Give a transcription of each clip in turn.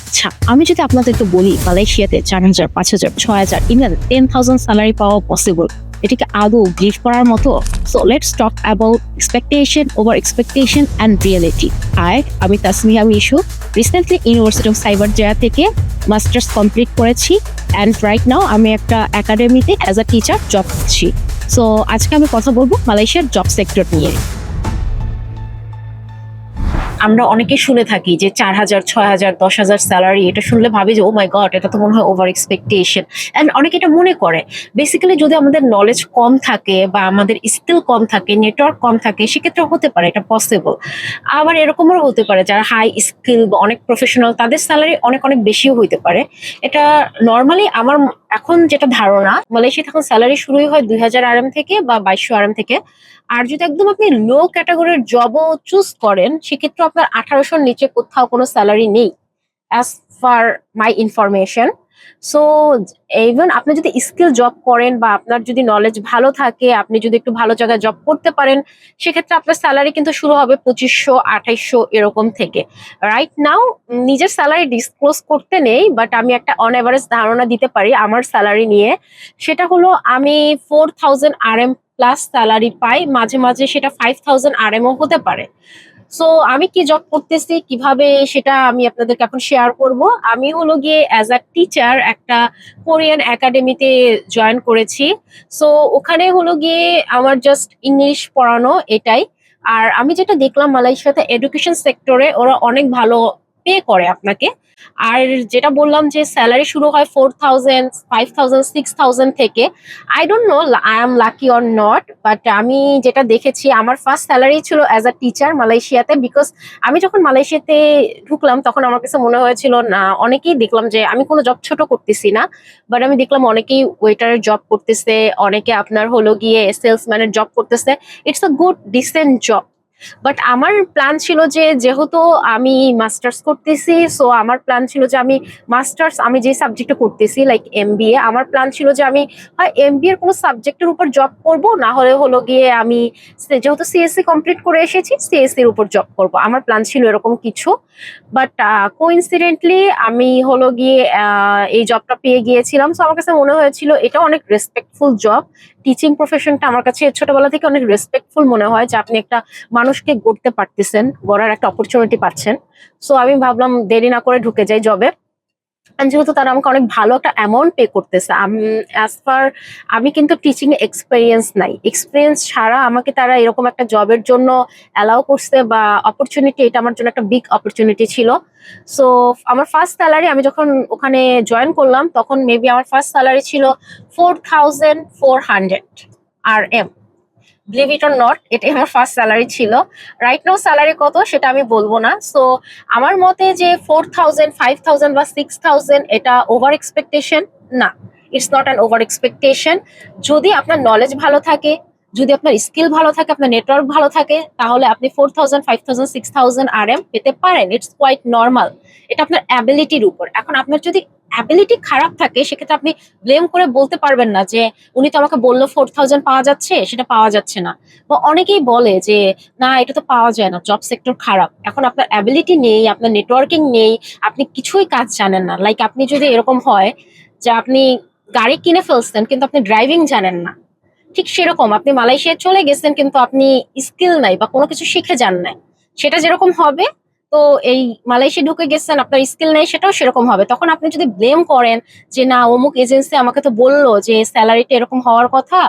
আচ্ছা, আমি যদি আপনাদেরকে বলি মালয়েশিয়াতে ৪,০০০, ৫,০০০, ৬,০০০, ইভেন 10,000 স্যালারি পাওয়া পসিবল, এটা কি আদৌ বিলিভ করার মতো? So let's talk about expectation, over expectation and reality. Hi, আমি Tasmiha Mishu. Recently university of Cyberjaya থেকে মাস্টার্স কমপ্লিট করেছি অ্যান্ড রাইট নাও আমি একটা একাডেমিতে অ্যাজ আ টিচার জব করছি। সো আজকে আমি কথা বলবো মালয়েশিয়ার জব সেক্টর নিয়ে। আমরা অনেকে শুনে থাকি যে ৪,০০০, ৬,০০০, ১০,০০০ স্যালারি, এটা শুনলে ভাবি যে ও মাই গড, এটা তো মনে হয় ওভার এক্সপেকটেশন। অ্যান্ড অনেকে এটা মনে করে। বেসিক্যালি যদি আমাদের নলেজ কম থাকে বা আমাদের স্কিল কম থাকে, নেটওয়ার্ক কম থাকে, সেক্ষেত্রে হতে পারে এটা পসিবল। আবার এরকমও হতে পারে যারা হাই স্কিল বা অনেক প্রফেশনাল, তাদের স্যালারি অনেক অনেক বেশিও হইতে পারে। এটা নর্মালি আমার এখন যেটা ধারণা, মালয়েশিয়াতে এখন স্যালারি শুরুই হয় ২,০০০ RM থেকে বা ২২০০ RM থেকে। আর যদি একদম আপনি লো ক্যাটাগরির জবও চুজ করেন, সেক্ষেত্রে আপনার ১৮০০-র নিচে কোথাও কোনো স্যালারি নেই, অ্যাজ ফার মাই ইনফরমেশন। সো ইভেন আপনি যদি স্কিল জব করেন বা আপনার যদি নলেজ ভালো থাকে, আপনি যদি একটু ভালো জায়গায় জব করতে পারেন, সেক্ষেত্রে আপনার স্যালারি কিন্তু শুরু হবে ২৫০০, ২৮০০ এরকম থেকে। রাইট নাও নিজের স্যালারি ডিসক্লোজ করতে নেই, বাট আমি একটা অন এভারেজ ধারণা দিতে পারি আমার স্যালারি নিয়ে। সেটা হলো আমি 4,000 RM প্লাস স্যালারি পাই, মাঝে মাঝে সেটা 5,000 RM ও হতে পারে। সো আমি কি জব করতেছি, কিভাবে, সেটা আমি আপনাদেরকে এখন শেয়ার করব। আমি হলো গিয়ে অ্যাজ আ টিচার একটা কোরিয়ান একাডেমিতে জয়েন করেছি। সো ওখানে হলো গিয়ে আমার জাস্ট ইংলিশ পড়ানো, এটাই। আর আমি যেটা দেখলাম মালয়েশিয়াতে এডুকেশন সেক্টরে ওরা অনেক ভালো পে করে আপনাকে। আর যেটা বললাম যে স্যালারি শুরু হয় 4,000, 5,000, 6,000 থেকে। I don't know I am lucky or not, but আমি যেটা দেখেছি আমার ফার্স্ট স্যালারি ছিল অ্যাজ আ টিচার মালয়েশিয়াতে। বিকজ আমি যখন মালয়েশিয়াতে ঢুকলাম তখন আমার কাছে মনে হয়েছিল না, অনেকেই দেখলাম যে আমি কোনো জব ছোট করতেছি না, বাট আমি দেখলাম অনেকেই ওয়েটারের জব করতেছে, অনেকে আপনার হলো গিয়ে সেলসম্যানের জব করতেছে। It's a good decent job. But আমার প্ল্যান ছিল যে যেহেতু আমি মাস্টার্স করতেছি, সো আমার প্ল্যান ছিল যে আমি যে সাবজেক্টে করতেছি লাইক MBA, আমার প্ল্যান ছিল যে আমি হয় MBA এর কোনো সাবজেক্টের উপর জব করব, না হলে হলো গিয়ে আমি যেহেতু CSC কমপ্লিট করে এসেছি CSC এর উপর জব করব। আমার প্ল্যান ছিল এরকম কিছু। বাট কোইন্সিডেন্টলি আমি হলো গিয়ে এই জবটা পেয়ে গিয়েছিলাম। সো আমার কাছে মনে হয়েছিল এটা অনেক রেসপেক্টফুল জব। টিচিং প্রফেশনটা আমার কাছে ছোটবেলা থেকে অনেক রেসপেক্টফুল মনে হয় যে আপনি একটা মানুষকে গড়তে পারতেছেন, গড়ার একটা অপরচুনিটি পাচ্ছেন। সো আমি ভাবলাম দেরি না করে ঢুকে যাই জবে। যেহেতু তারা আমাকে অনেক ভালো একটা অ্যামাউন্ট পে করতেছে, অ্যাজ পার আমি কিন্তু টিচিং এক্সপিরিয়েন্স নাই, এক্সপিরিয়েন্স ছাড়া আমাকে তারা এরকম একটা জবের জন্য অ্যালাউ করছে বা অপরচুনিটি, এটা আমার জন্য একটা বিগ অপরচুনিটি ছিল। সো আমার ফার্স্ট স্যালারি আমি যখন ওখানে জয়েন করলাম তখন মেবি আমার ফার্স্ট স্যালারি ছিল 4,400 RM। Believe it or not, এটাই আমার ফার্স্ট স্যালারি ছিল। রাইট নাও স্যালারি কত সেটা আমি বলবো না। সো আমার মতে যে 4,000, 5,000 বা 6,000 এটা ওভার এক্সপেকটেশন না। It's not an over expectation. যদি আপনার নলেজ ভালো থাকে, যদি আপনার স্কিল ভালো থাকে, আপনার নেটওয়ার্ক ভালো থাকে, তাহলে আপনি 4,000, 5,000, 6,000 RM পেতে পারেন। It's quite normal. এটা আপনার অ্যাবিলিটির উপর। এখন আপনার যদি অ্যাবিলিটি খারাপ থাকে, সেক্ষেত্রে আপনি ব্লেম করে বলতে পারবেন না যে উনি তো আমাকে বললো 4,000 পাওয়া যাচ্ছে, সেটা পাওয়া যাচ্ছে না। বা অনেকেই বলে যে না, এটা তো পাওয়া যায় না, জব সেক্টর খারাপ। এখন আপনার অ্যাবিলিটি নেই, আপনার নেটওয়ার্কিং নেই, আপনি কিছুই কাজ জানেন না। লাইক আপনি যদি এরকম হয় যে আপনি গাড়ি কিনে ফেলছেন কিন্তু আপনি ড্রাইভিং জানেন না, ঠিক সেরকম আপনি মালয়েশিয়ায় চলে গেছেন কিন্তু আপনি স্কিল নাই বা কোনো কিছু শিখে যান নাই, সেটা যেরকম হবে। তো এই মালয়েশিয়া ঢুকে গেছেন, আপনার স্কিল নেই, সেটাও সেরকম হবে। তখন আপনি যদি ব্লেম করেন যে না, অমুক এজেন্সি আমাকে তো বললো যে স্যালারিটা এরকম হওয়ার কথা,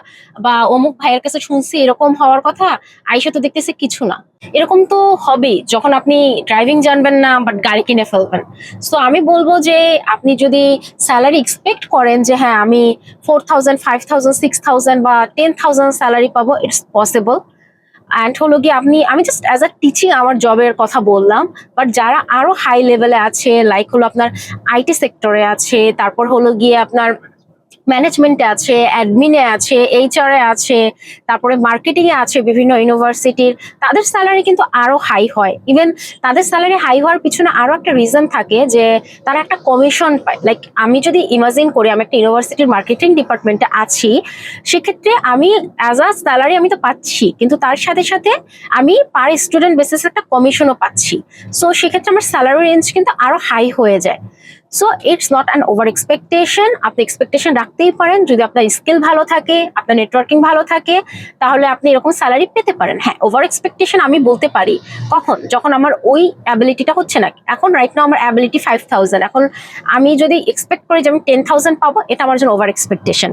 বা অমুক ভাইয়ের কাছে শুনছি এরকম হওয়ার কথা, আইসা তো দেখতেছি কিছু না, এরকম তো হবেই যখন আপনি ড্রাইভিং জানবেন না বাট গাড়ি কিনে ফেলবেন। সো আমি বলবো যে আপনি যদি স্যালারি এক্সপেক্ট করেন যে হ্যাঁ আমি 4,000, 5,000, 6,000 বা 10,000 স্যালারি পাবো, ইটস পসিবল। অ্যান্ড হলো গিয়ে আমি জাস্ট অ্যাজ আ টিচিং আমার জবের কথা বললাম। বাট যারা আরো হাই লেভেলে আছে, লাইক হলো আপনার IT সেক্টরে আছে, তারপর হলো গিয়ে আপনার ম্যানেজমেন্টে আছে, অ্যাডমিনে আছে, এইচআর এ আছে, তারপরে মার্কেটিং এ আছে বিভিন্ন ইউনিভার্সিটির। তাদের স্যালারি কিন্তু আরো হাই হয়। ইভেন তাদের স্যালারি হাই হওয়ার পিছনে আরো একটা রিজন থাকে যে তারা একটা কমিশন পায়। লাইক আমি যদি ইমাজিন করি আমি একটা ইউনিভার্সিটির মার্কেটিং ডিপার্টমেন্টে আছি, সেক্ষেত্রে আমি অ্যাজ আ স্যালারি আমি তো পাচ্ছি, কিন্তু তার সাথে সাথে আমি পার স্টুডেন্ট বেসিস একটা কমিশনও পাচ্ছি। সো সেক্ষেত্রে আমার স্যালারি রেঞ্জ কিন্তু আরো হাই হয়ে যায়। So it's not an over expectation. আপনি এক্সপেকটেশন রাখতেই পারেন, যদি আপনার স্কিল ভালো থাকে, আপনার নেটওয়ার্কিং ভালো থাকে, তাহলে আপনি এরকম স্যালারি পেতে পারেন। হ্যাঁ, ওভার এক্সপেকটেশন আমি বলতে পারি কখন, যখন আমার ওই অ্যাবিলিটিটা হচ্ছে না। এখন রাইট নাও আমার অ্যাবিলিটি 5000, এখন আমি যদি এক্সপেক্ট করি যে আমি 10,000 পাবো, এটা আমার জন্য ওভার এক্সপেকটেশন।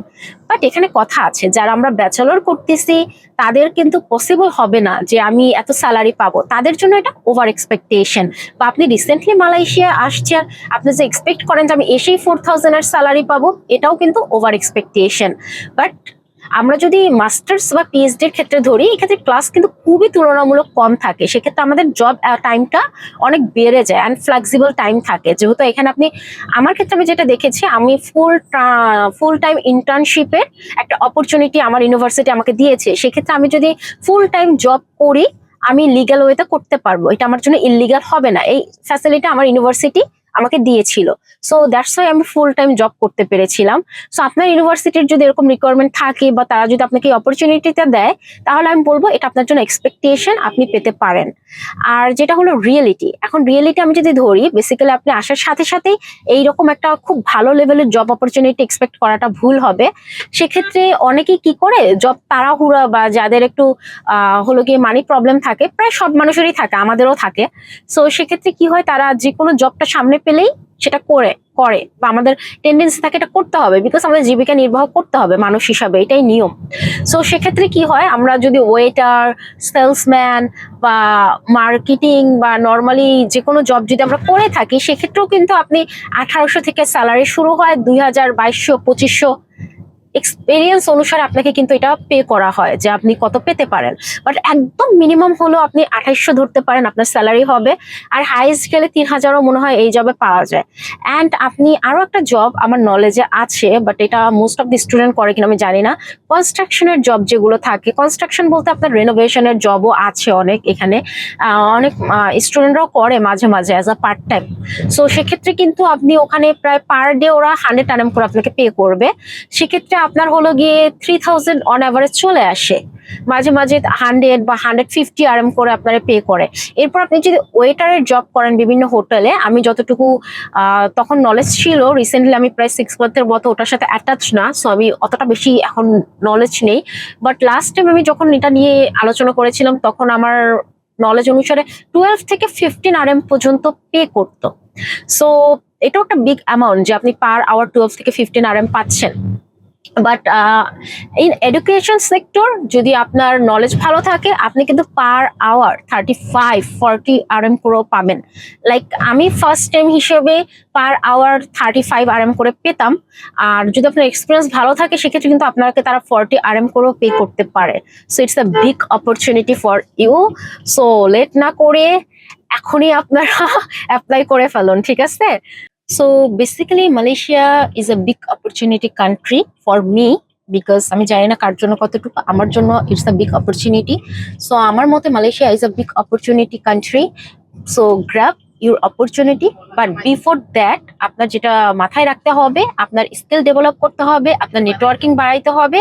বাট এখানে কথা আছে, যারা আমরা ব্যাচেলর করতেছি তাদের কিন্তু পসিবল হবে না যে আমি এত স্যালারি পাবো, তাদের জন্য এটা ওভার এক্সপেকটেশন। বা আপনি রিসেন্টলি মালয়েশিয়া আসছেন, আপনি যে এক্সপেক্ট করেন যে আমি এসেই 4000 এর স্যালারি পাবো, এটাও কিন্তু ওভার এক্সপেকটেশন। বাট আমরা যদি মাস্টার্স বা পিএইচডির ক্ষেত্রে ধরি, এক্ষেত্রে ক্লাস কিন্তু খুবই তুলনামূলক কম থাকে, সেক্ষেত্রে আমাদের জব টাইমটা অনেক বেড়ে যায় অ্যান্ড ফ্লেক্সিবল টাইম থাকে। যেহেতু এখানে আপনি, আমার ক্ষেত্রে আমি যেটা দেখেছি, আমি ফুল টাইম ইন্টার্নশিপের একটা অপরচুনিটি আমার ইউনিভার্সিটি আমাকে দিয়েছে। সেক্ষেত্রে আমি যদি ফুল টাইম জব করি, আমি লিগ্যাল ওয়েতে করতে পারবো, এটা আমার জন্য ইললিগাল হবে না। এই ফ্যাসিলিটি আমার ইউনিভার্সিটি আমাকে দিয়েছিল। সো দ্যাটস ওয়াই আমি ফুল টাইম জব করতে পেরেছিলাম। সো আপনার ইউনিভার্সিটির যদি এরকম রিকোয়ারমেন্ট থাকে বা তারা যদি আপনাকে এই অপরচুনিটিটা দেয়, তাহলে আমি বলবো এটা আপনার জন্য এক্সপেকটেশন, আপনি পেতে পারেন। আর যেটা হলো রিয়েলিটি, এখন রিয়েলিটি আমি যদি ধরি, বেসিক্যালি আপনি আসার সাথে সাথেই এইরকম একটা খুব ভালো লেভেলের জব অপরচুনিটি এক্সপেক্ট করাটা ভুল হবে। সেক্ষেত্রে অনেকেই কি করে, জব তাড়াহুড়া বা যাদের একটু হলো গিয়ে মানি প্রবলেম থাকে, প্রায় সব মানুষেরই থাকে, আমাদেরও থাকে। সো সেক্ষেত্রে কি হয়, তারা যে কোনো জবটা সামনে পেলেই সেটা করে করে বা আমাদের টেন্ডেন্সি থাকে এটা করতে হবে, বিকজ আমাদের জীবিকা নির্বাহ করতে হবে মানুষ হিসাবে, এটাই নিয়ম। সো সেক্ষেত্রে কি হয়, আমরা যদি ওয়েটার, সেলসম্যান বা মার্কেটিং বা নর্মালি যে কোনো জব যদি আমরা করে থাকি, সেক্ষেত্রেও কিন্তু আপনি 1800 থেকে স্যালারি শুরু হয়, 2000, 2200, 2500 এক্সপেরিয়েন্স অনুসারে আপনাকে কিন্তু এটা পে করা হয় যে আপনি কত পেতে পারেন। বাট একদম মিনিমাম হলো আপনি 2800 ধরতে পারেন আপনার স্যালারি হবে। আর হাইস্ট গেলে 3000ও মনে হয় এই জবে পাওয়া যায়। অ্যান্ড আপনি আরো একটা জব আমার নলেজে আছে, বাট এটা মোস্ট অফ দি স্টুডেন্ট করে কিনা আমি জানি না, কনস্ট্রাকশনের জব যেগুলো থাকে, কনস্ট্রাকশন বলতে আপনার রেনোভেশনের জবও আছে অনেক এখানে। অনেক স্টুডেন্টরাও করে মাঝে মাঝে as a part time. So সেক্ষেত্রে কিন্তু আপনি ওখানে প্রায় পার ডে ওরা 100 আরএম করে আপনাকে পে করবে। সেক্ষেত্রে আপনার হলো গিয়ে 3000 অন অ্যাভারেজ চলে আসে। মাঝে মাঝে 100 বা 150 আরএম করে আপনারা পে করে। এরপর আপনি যদি ওয়েটারের জব করেন বিভিন্ন হোটেলে, আমি যতটুকু তখন নলেজ ছিল, রিসেন্টলি আমি প্রায় 6 মান্থের মতো ওটার সাথে অ্যাটাচ না, সো আমি অতটা বেশি এখন নলেজ নেই। বাট লাস্ট টাইম আমি যখন এটা নিয়ে আলোচনা করেছিলাম, তখন আমার নলেজ অনুসারে 12 থেকে 15 আরএম পর্যন্ত পে করতো। সো এটাও একটা বিগ অ্যামাউন্ট যে আপনি পার আওয়ার 12 থেকে 15 আরএম পাচ্ছেন। বাট ইন এডুকেশন সেক্টর যদি আপনার নলেজ ভালো থাকে, আপনি কিন্তু পার আওয়ার 35-40 আরএম করেও পাবেন। লাইক আমি ফার্স্ট টাইম হিসেবে পার আওয়ার 35 আরএম করে পেতাম। আর যদি আপনার এক্সপিরিয়েন্স ভালো থাকে, সেক্ষেত্রে কিন্তু আপনাকে তারা 40 আরএম করেও পে করতে পারে। So it's a big opportunity for you. So late না করে এখনই আপনারা অ্যাপ্লাই করে ফেলুন, ঠিক আছে? So basically, Malaysia is a big opportunity country for me because আমি জানি না কার জন্য কতটুকু, আমার জন্য it's a big opportunity. So আমার মতে Malaysia is a big opportunity country. So grab your opportunity, but before that আপনার যেটা মাথায় রাখতে হবে, আপনার স্কিল ডেভেলপ করতে হবে, আপনার নেটওয়ার্কিং বাড়াইতে হবে।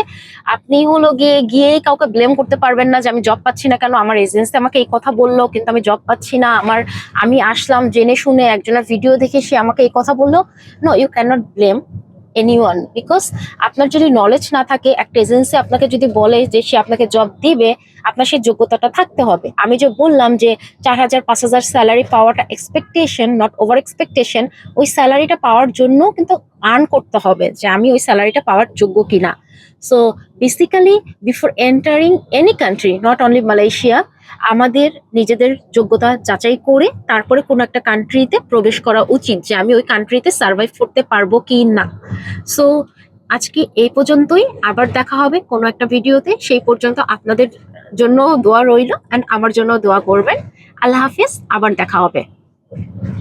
আপনি হলো গিয়ে কাউকে ব্লেম করতে পারবেন না যে আমি জব পাচ্ছি না কেন, আমার এজেন্সি আমাকে এই কথা বললো কিন্তু আমি জব পাচ্ছি না, আমি আসলাম জেনে শুনে, একজনের ভিডিও দেখে সে আমাকে এই কথা বললো। No, you can not blame anyone, because আপনার যদি নলেজ না থাকে, একটা এজেন্সি আপনাকে যদি বলে যে সে আপনাকে জব দিবে, আপনার সেই যোগ্যতাটা থাকতে হবে। আমি যে বললাম যে 4000-5000 স্যালারি পাওয়াটা এক্সপেকটেশন, নট ওভার এক্সপেকটেশন। ওই স্যালারিটা পাওয়ার জন্য কিন্তু আর্ন করতে হবে যে আমি ওই স্যালারিটা পাওয়ার যোগ্য কিনা। So basically before entering any country, not only Malaysia, আমাদের নিজেদের যোগ্যতা যাচাই করে তারপরে কোনো একটা কান্ট্রিতে প্রবেশ করা উচিত যে আমি ওই কান্ট্রিতে সার্ভাইভ করতে পারবো কি না। সো আজকে এই পর্যন্তই, আবার দেখা হবে কোনো একটা ভিডিওতে। সেই পর্যন্ত আপনাদের জন্য দোয়া রইল, অ্যান্ড আমার জন্য দোয়া করবেন। আল্লাহ হাফিজ, আবার দেখা হবে।